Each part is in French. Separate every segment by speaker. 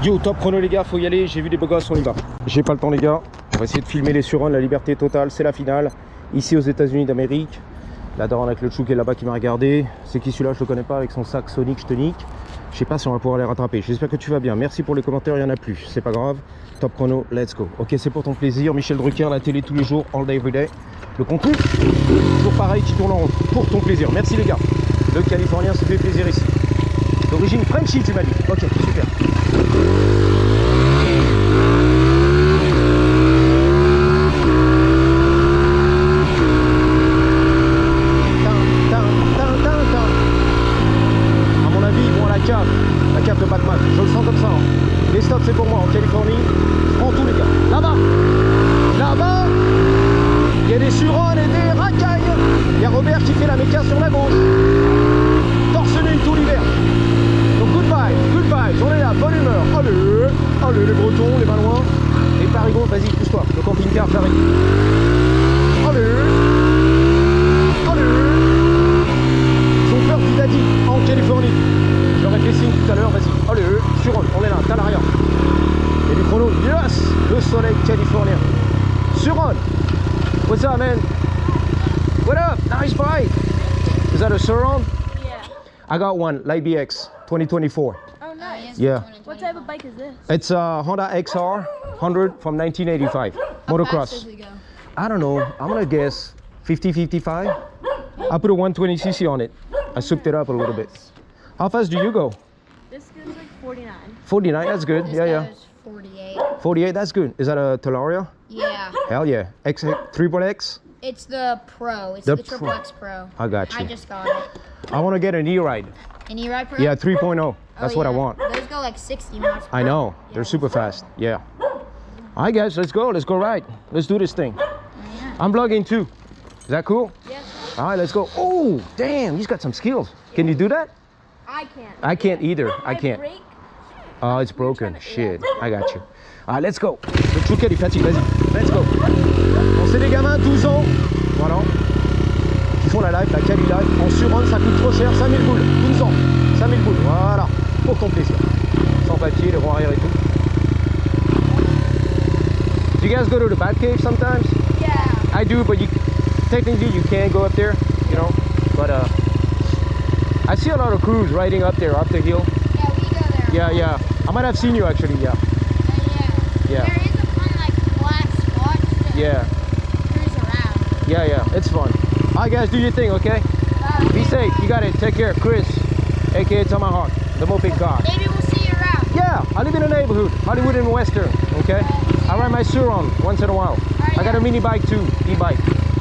Speaker 1: Yo, top chrono les gars, faut y aller, j'ai vu des beaux gosses, on y va. J'ai pas le temps les gars, on va essayer de filmer les surruns, la liberté totale, c'est la finale. Ici aux États-Unis d'Amérique. La daronne avec le chou qui est là-bas qui m'a regardé. C'est qui celui-là, je le connais pas, avec son sac Sonic, je te nique. Je sais pas si on va pouvoir les rattraper. J'espère que tu vas bien. Merci pour les commentaires, il y en a plus, c'est pas grave. Top chrono, let's go. Ok, c'est pour ton plaisir. Michel Drucker, la télé tous les jours, all day, every day. Le contenu, toujours pareil, qui tourne en rond. Pour ton plaisir. Merci les gars. Le Californien se fait plaisir ici. D'origine Frenchy, tu m'as dit. Ok, super. À mon avis, ils vont à la cave de Batman. Je le sens comme ça. Hein. Les stops, c'est pour moi en Californie. Je prends tous les gars. Là-bas, là-bas, il y a des surruns et des racailles. Il y a Robert qui fait la méca sur la gauche. Torse nu tout l'hiver. Donc good vibes, on est là, bonne humeur. Allez, allez les Bretons, les Malouins, les Parigots, vas-y, pousse-toi, le camping-car j'arrive. Allez, allez. Ils ont peur du daddy en Californie. Je leur ai fait signe tout à l'heure, vas-y, allez, surrun, on est là, t'as l'arrière. Et du chrono, yes, le soleil californien. Surrun, what's up man? What up, nice bike. Is that a surround? I got one, Light BX 2024.
Speaker 2: Oh, nice.
Speaker 1: Yeah.
Speaker 2: What type of bike is this?
Speaker 1: It's a Honda XR 100 from 1985. Motocross. I don't know. I'm gonna guess 50-55. I put a 120cc on it. I souped it up a little bit. How fast do you go?
Speaker 2: This goes like 49.
Speaker 1: 49, that's good.
Speaker 3: This
Speaker 1: Yeah.
Speaker 3: goes 48.
Speaker 1: 48, that's good. Is that a Talaria?
Speaker 3: Yeah.
Speaker 1: Hell yeah. X, Triple X?
Speaker 3: It's the Pro. It's
Speaker 1: The
Speaker 3: the Triple
Speaker 1: Pro.
Speaker 3: X Pro.
Speaker 1: I got you.
Speaker 3: I just got it.
Speaker 1: I want to get an E-Ride.
Speaker 3: An E-Ride Pro?
Speaker 1: Yeah, 3.0. That's
Speaker 3: Oh,
Speaker 1: what I
Speaker 3: yeah.
Speaker 1: want.
Speaker 3: Those go like 60 miles per
Speaker 1: I know.
Speaker 3: hour.
Speaker 1: They're super fast. Yeah. All right, guys, let's go. Let's go ride. Let's do this thing.
Speaker 3: Yeah.
Speaker 1: I'm vlogging too. Is that cool?
Speaker 2: Yes.
Speaker 1: All right, let's go. Oh, damn, he's got some skills. Can you do that?
Speaker 2: I can't.
Speaker 1: I can't either. I can't.
Speaker 2: Brake.
Speaker 1: Oh, it's broken. Shit. I got you. All right, let's go. Le Chouquet, il est fatigué. Vas-y. Let's go. Bon, c'est des gamins, 12 ans. Voilà. Qui font la live, la Cali live. En surrun, ça coûte trop cher. 5000 boules. 12 ans. 5000 boules. Voilà. Pour ton plaisir. Sans papier, les roues arrière et tout. Do you guys go to the Batcave sometimes?
Speaker 2: Yeah.
Speaker 1: I do, but technically you can't go up there, you know. But I see a lot of crews riding up there, up the hill.
Speaker 3: Yeah, we go there.
Speaker 1: Yeah, yeah. I might have seen you actually. Yeah,
Speaker 3: Yeah.
Speaker 1: yeah,
Speaker 3: There is a fun like flat spot to
Speaker 1: yeah,
Speaker 3: cruise around.
Speaker 1: yeah, yeah. It's fun. All right, guys, do your thing, okay? Be safe. You got it. Take care, Chris, aka Tomahawk, the moped car.
Speaker 3: Maybe we'll see you around.
Speaker 1: Yeah, I live in the neighborhood, Hollywood and Western. Okay. I ride my Suron once in a while. I got a mini bike too, e-bike.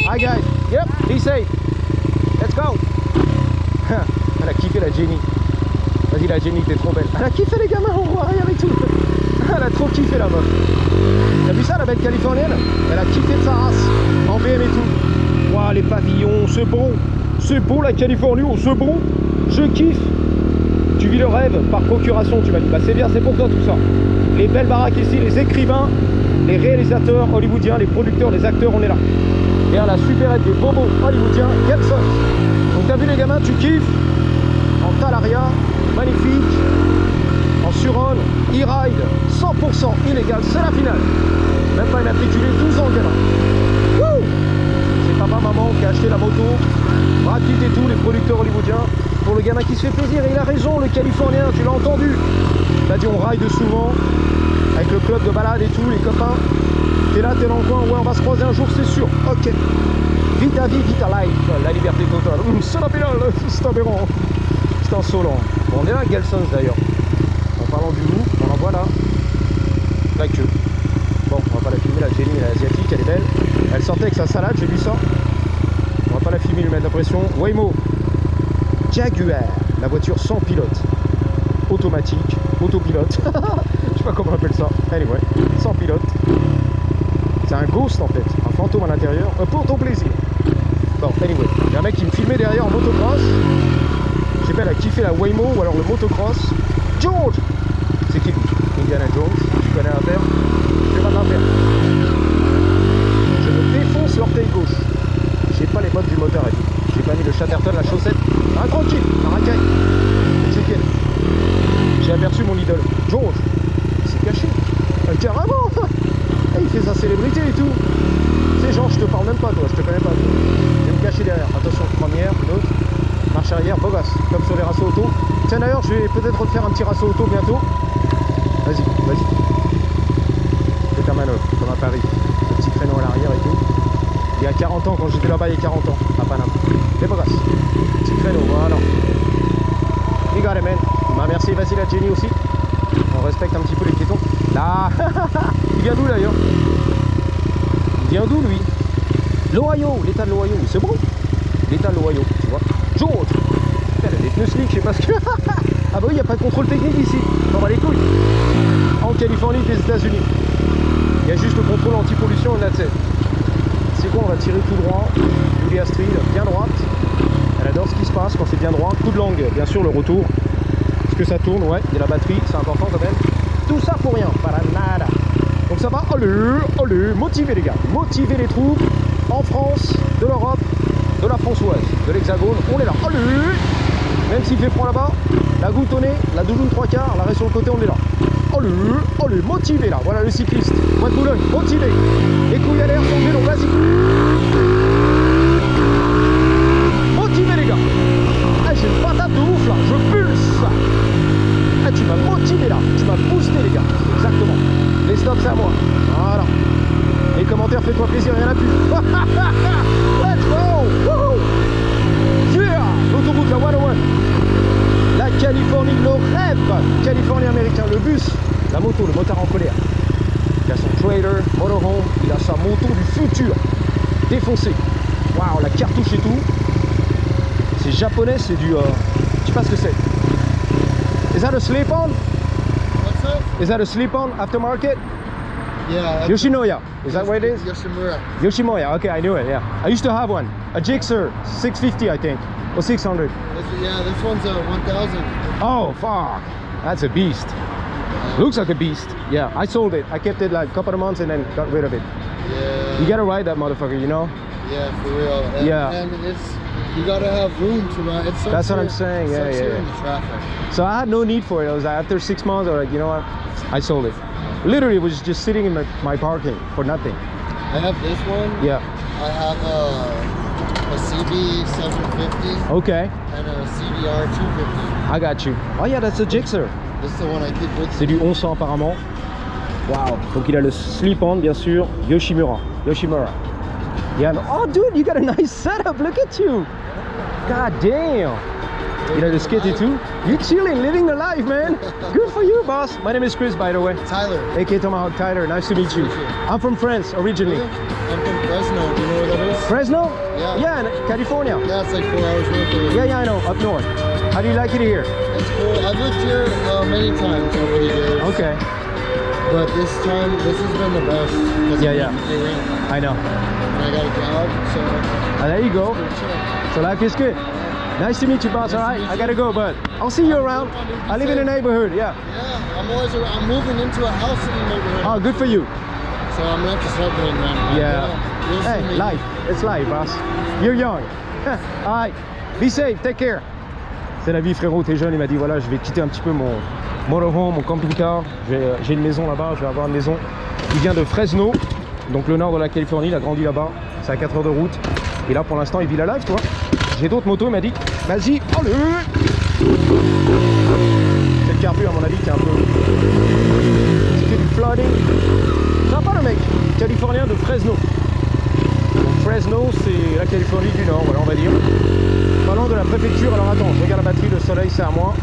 Speaker 1: Hi guys. Yep. Be safe. Let's go. Elle a kiffé la Jenny. Vas-y la Jenny, t'es trop belle. Elle a kiffé les gamins en roue arrière et tout. Elle a trop kiffé la meuf. T'as vu ça la belle californienne? Elle a kiffé de sa race. En BM et tout. Waouh les pavillons, c'est bon. C'est beau la Californie, oh c'est bon. Je kiffe. Tu vis le rêve par procuration, tu m'as dit. Bah c'est bien, c'est pour toi tout ça. Les belles baraques ici, les écrivains, les réalisateurs hollywoodiens, les producteurs, les acteurs, on est là. Et à la supérette des bobos hollywoodiens, Gelson. Donc t'as vu les gamins, tu kiffes. En Talaria, magnifique. En surrun, e-ride, 100% illégal, c'est la finale. Même pas immatriculé, 12 ans gamin. Wouh! C'est papa, maman qui a acheté la moto. Brad Pitt et tout, les producteurs hollywoodiens. Pour le gamin qui se fait plaisir, et il a raison, le Californien, tu l'as entendu. Il a dit on ride souvent, avec le club de balade et tout, les copains. T'es là, t'es dans le coin, ouais on va se croiser un jour, c'est sûr. Ok. Vita vie, vita life, la liberté totale. C'est la finale, c'est aberrant. C'est insolent. Bon, on est là à Gelsons d'ailleurs. En parlant du loup, on en voit là. La queue. Bon, on va pas la filmer, la Jenny, elle est asiatique, elle est belle. Elle sortait avec sa salade, j'ai vu ça. On va pas la filmer, lui mettre la pression. Waymo. Jaguar, la voiture sans pilote, automatique, autopilote, je sais pas comment on appelle ça, anyway, sans pilote. C'est un ghost en fait, un fantôme à l'intérieur, pour ton plaisir. Bon, anyway, il y a un mec qui me filmait derrière en motocross, je sais pas, elle a kiffé la Waymo ou alors le motocross. George, c'est qui lui? Indiana Jones, tu connais l'affaire? Je vais pas de l'affaire. Je me défonce l'orteil gauche, j'ai pas les bottes du moteur et tout. J'ai pas mis le Chatterton, la chaussette. Ah, tranquille, un racaille. C'est nickel. J'ai aperçu mon idole, George. c'est sa célébrité et tout. Ces gens, je te parle même pas, toi, je te connais pas. Je vais me cacher derrière. Attention, première, une autre. Marche arrière, beau gosse, comme sur les rassos auto. Tiens, d'ailleurs, je vais peut-être refaire un petit rasso auto bientôt. Vas-y, vas-y. Fais ta manœuvre, comme à Paris. Le petit créneau à l'arrière et tout. Il y a 40 ans, quand j'étais là-bas, il y a 40 ans, à Paname. Les beau gosse. Petit créneau, voilà. You got it, man. Bah, merci, vas-y, la Jenny aussi. On respecte un petit peu les piétons. Là, il vient d'où d'ailleurs? Il vient d'où lui? L'Ohio, l'état de l'Ohio, c'est bon. L'état de l'Ohio, tu vois. George. Putain, elle a des pneus slick, je sais pas ce que. Ah bah oui, il n'y a pas de contrôle technique ici. On va les couilles. En Californie et les États-Unis. Il y a juste le contrôle anti-pollution et that's it. C'est quoi? On va tirer tout droit. Julia Street, bien droite. Elle adore ce qui se passe quand c'est bien droit. Coup de langue, bien sûr, le retour. Est-ce que ça tourne? Ouais, il y a la batterie, c'est important quand même. Tout ça pour rien, para nada. Donc ça va, allez, motiver les gars. Motiver les troupes en France, de l'Europe, de la Françoise, de l'Hexagone. On est là, allez. Même s'il fait froid là-bas, la goutte au nez, la doudoune 3/4, l'arrêt sur le côté, on est là. Allez, motivé là. Voilà le cycliste. Moi de Boulogne, motivé. Les couilles à l'air sur le vélo, vas-y. Motivé les gars. Ah, j'ai une patate de ouf là, je pulse. Ah, tu m'as motivé là, tu m'as boosté les gars. Exactement. Les stops c'est à moi. Voilà. Les commentaires, fais-toi plaisir, il n'y en a plus. Let's go. Woohoo. Yeah. L'autoroute, la 101. La Californie, le rêve. Californie américain, le bus. La moto, le motard en colère. Il a son trailer, motorhome, il a sa moto du futur. Défoncé. Waouh, la cartouche et tout. C'est japonais, c'est du... je sais pas ce que c'est. Is that a slip-on?
Speaker 4: What's up?
Speaker 1: Is that a slip-on aftermarket?
Speaker 4: Yeah.
Speaker 1: Yoshinoya. Is that what it is?
Speaker 4: Yoshimura.
Speaker 1: Yoshimoya. Okay, I knew it, yeah. I used to have one. A Gixxer, 650 I think. Or 600.
Speaker 4: This one's a 1000.
Speaker 1: Oh, fuck. That's a beast. Looks like a beast. Yeah, I sold it. I kept it like a couple of months and then got rid of it.
Speaker 4: Yeah.
Speaker 1: You gotta ride that motherfucker, you know?
Speaker 4: Yeah, for real. And,
Speaker 1: Yeah.
Speaker 4: And you gotta have room to ride. It sucks
Speaker 1: That's what
Speaker 4: here-
Speaker 1: I'm saying,
Speaker 4: it
Speaker 1: yeah,
Speaker 4: sucks
Speaker 1: yeah,
Speaker 4: here
Speaker 1: yeah.
Speaker 4: in the traffic.
Speaker 1: So I had no need for it. I was like, after 6 months, I was like, you know what? I sold it. Literally, it was just sitting in my parking for nothing.
Speaker 4: I have this one.
Speaker 1: Yeah.
Speaker 4: I have a CB 750
Speaker 1: Okay.
Speaker 4: and a CBR 250.
Speaker 1: I got you. Oh yeah, that's a Gixxer.
Speaker 4: This is the one I keep with
Speaker 1: C'est du 1100 apparemment. Wow. Donc il a le slip-on bien sûr. Yoshimura. Yeah. Oh dude, you got a nice setup. Look at you. God damn. Il a le skate et tout. You chilling, living the life, man. Good for you, boss. My name is Chris, by the way.
Speaker 4: Tyler.
Speaker 1: AK Tomahawk Tyler. Nice to meet you. I'm from France originally.
Speaker 4: I'm from Fresno. Do you know where that is?
Speaker 1: Fresno?
Speaker 4: Yeah.
Speaker 1: Yeah, in California.
Speaker 4: Yeah, it's like 4 hours north of
Speaker 1: Yeah, I know. Up north. How do you like it here?
Speaker 4: It's cool. I've lived here many times over the years.
Speaker 1: Okay.
Speaker 4: But this has been the best. Because
Speaker 1: Yeah. I know.
Speaker 4: I got a job, so
Speaker 1: Ah, there you go.
Speaker 4: it's chill.
Speaker 1: So life is good. Nice to meet you, boss. All right, I gotta go, but I'll see you around. I live in the neighborhood. Yeah.
Speaker 4: Yeah, I'm always around. I'm moving into a house in the neighborhood.
Speaker 1: Oh, good for you.
Speaker 4: So I'm gonna have to start doing that.
Speaker 1: Yeah.
Speaker 4: You'll see
Speaker 1: Hey,
Speaker 4: me.
Speaker 1: life. It's life, boss. You're young. All right. Be safe. Take care. C'est la vie, frérot. T'es jeune. Il m'a dit voilà, je vais quitter un petit peu mon motorhome, mon camping-car. J'ai une maison là-bas. Je vais avoir une maison. Il vient de Fresno, donc le nord de la Californie. Il a grandi là-bas. C'est à 4 heures de route. Et là, pour l'instant, il vit la life, toi. J'ai d'autres motos. Il m'a dit vas-y, allez. C'est le carbu, à mon avis, qui est un peu. C'était du flooding. Sympa le mec. Californien de Fresno. Donc Fresno, c'est la Californie du Nord, voilà, on va dire. Pas loin de la préfecture. Alors attends, je regarde la batterie, le soleil c'est à moi.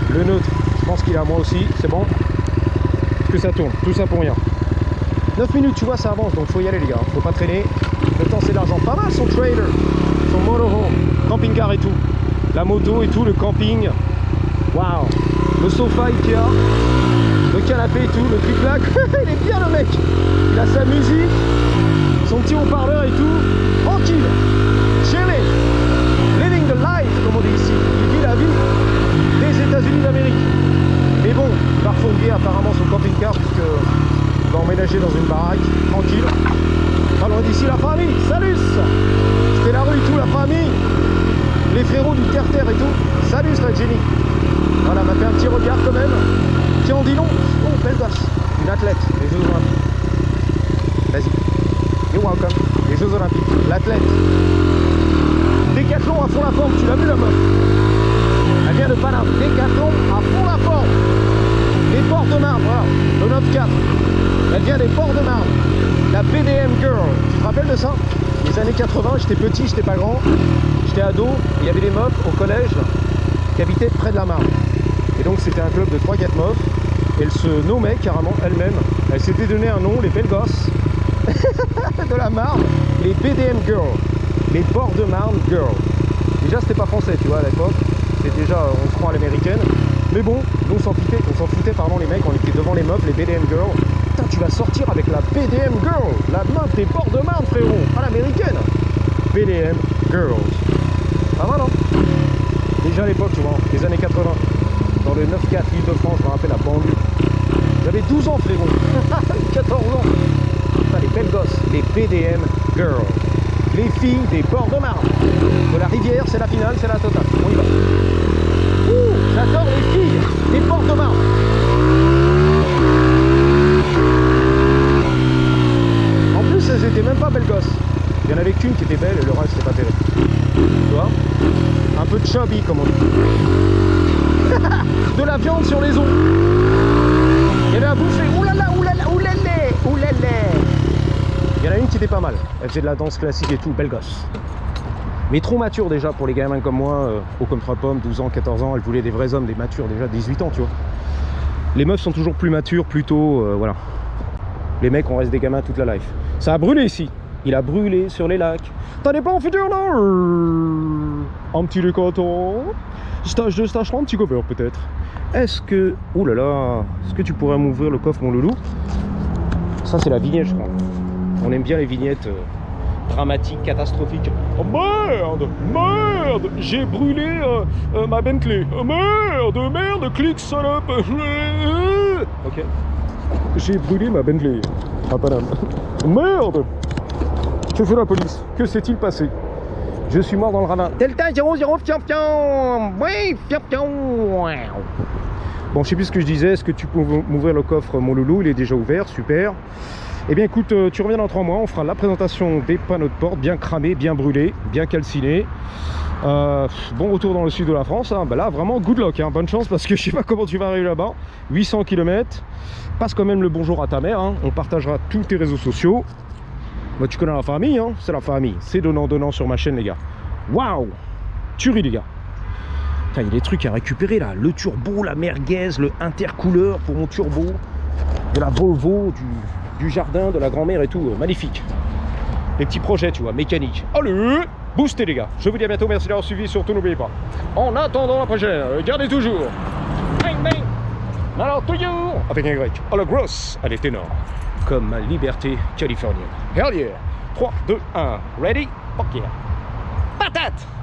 Speaker 1: Le neutre, je pense qu'il est à moi aussi, c'est bon. Est-ce que ça tourne? Tout ça pour rien. 9 minutes, tu vois, ça avance, donc faut y aller les gars, faut pas traîner. Le temps c'est de l'argent. Pas mal son trailer, son motorhome, camping-car et tout. La moto et tout, le camping. Waouh. Le sofa Ikea, le canapé et tout, le clic-clac. Il est bien le mec. Il a sa musique, son petit haut-parleur et tout. Tranquille. Chilling. Living the life, comme on dit ici. Il vit la vie des États-Unis d'Amérique. Mais bon, il va refonguer apparemment son camping-car puisqu'il va emménager dans une baraque. Tranquille. Pas loin d'ici la famille. Salut. C'était la rue et tout, la famille. Les frérots du terre-terre et tout. Salut la Jenny. Voilà, m'a fait un petit regard quand même. Qui en dit long. Oh, belle gosse. Une athlète. Les Jeux Olympiques. Vas-y. You're welcome. Les Jeux Olympiques. L'athlète. Décathlon à fond la forme. Tu l'as vu la meuf? Elle vient de Paname. Décathlon à fond la forme. Les Ports de Marne, voilà. Le 9-4. Elle vient des Ports de Marne. La BDM Girl. Tu te rappelles de ça? Les années 80, j'étais petit, j'étais pas grand. J'étais ado. Il y avait des meufs au collège qui habitaient près de la Marne. Et donc c'était un club de 3-4 meufs. Elle se nommait carrément elle-même. Elle s'était donné un nom, les belles gosses de la Marne, les BDM Girls, les Ports de Marne Girls. Déjà c'était pas français, tu vois, à l'époque. C'était déjà, on se croit à l'américaine. Mais bon, nous on s'en foutait, pardon les mecs, on était devant les meufs, les BDM Girls. Putain, tu vas sortir avec la BDM Girl, la meuf des Ports de Marne, frérot, pas l'américaine. BDM Girls. Pas mal, hein? Déjà à l'époque, tu vois, les années 80. Dans le 9-4 Île-de-France, je me rappelle la banlieue. J'avais 12 ans, frérot. 14 ans. Putain, les belles gosses, les BDM Girls. Les filles des Ports de Marne. De la rivière, c'est la finale, c'est la totale. On y va. Ouh, j'adore les filles des Ports de Marne. En plus, elles étaient même pas belles gosses. Il y en avait qu'une qui était belle et le reste, c'est pas terrible. Tu vois? Un peu chubby, comme on dit. De la viande sur les os. Il y avait à bouffer. Oulala, oulala, oulala, oulala. Il y en a une qui était pas mal. Elle faisait de la danse classique et tout, belle gosse. Mais trop mature déjà pour les gamins comme moi, haut comme 3 pommes, 12 ans, 14 ans. Elle voulait des vrais hommes, des matures déjà, 18 ans, tu vois. Les meufs sont toujours plus matures, plutôt, voilà. Les mecs, on reste des gamins toute la life. Ça a brûlé ici. Il a brûlé sur les lacs. T'as des plans futurs, non? Un petit décantant. Stage 2, stage 3, un petit cover peut-être. Est-ce que... Ouh là là. Est-ce que tu pourrais m'ouvrir le coffre, mon loulou? Ça, c'est la vignette, je crois. On aime bien les vignettes dramatiques, catastrophiques. Oh merde! Merde! J'ai brûlé ma Bentley. Oh merde! Merde! Clique, salope! Ok. J'ai brûlé ma Bentley. À Paname. Merde! Que fait la police? Que s'est-il passé? Je suis mort dans le ravin. Delta 00, fiam fiam. Oui, fiam fiam. Bon, je sais plus ce que je disais. Est-ce que tu peux m'ouvrir le coffre, mon loulou? Il est déjà ouvert, super. Eh bien, écoute, tu reviens dans 3 mois. On fera la présentation des panneaux de porte, bien cramés, bien brûlés, bien calcinés. Bon retour dans le sud de la France. Hein. Ben là, vraiment, good luck. Hein. Bonne chance parce que je sais pas comment tu vas arriver là-bas. 800 km. Passe quand même le bonjour à ta mère. Hein. On partagera tous tes réseaux sociaux. Bah, tu connais la famille, hein, c'est la famille. C'est donnant sur ma chaîne, les gars. Waouh! Tuerie, les gars. Putain, il y a des trucs à récupérer, là. Le turbo, la merguez, le intercouleur pour mon turbo. De la Volvo, du jardin, de la grand-mère et tout. Magnifique. Les petits projets, tu vois, mécaniques. Allez, boostez, les gars. Je vous dis à bientôt. Merci d'avoir suivi. Surtout, n'oubliez pas. En attendant la prochaine, gardez toujours. Bang, bang. Alors, toujours. Avec un Y. Oh, la grosse. Elle est énorme. Comme ma liberté californienne. Hell yeah! 3, 2, 1, ready? Fuck yeah! Patate!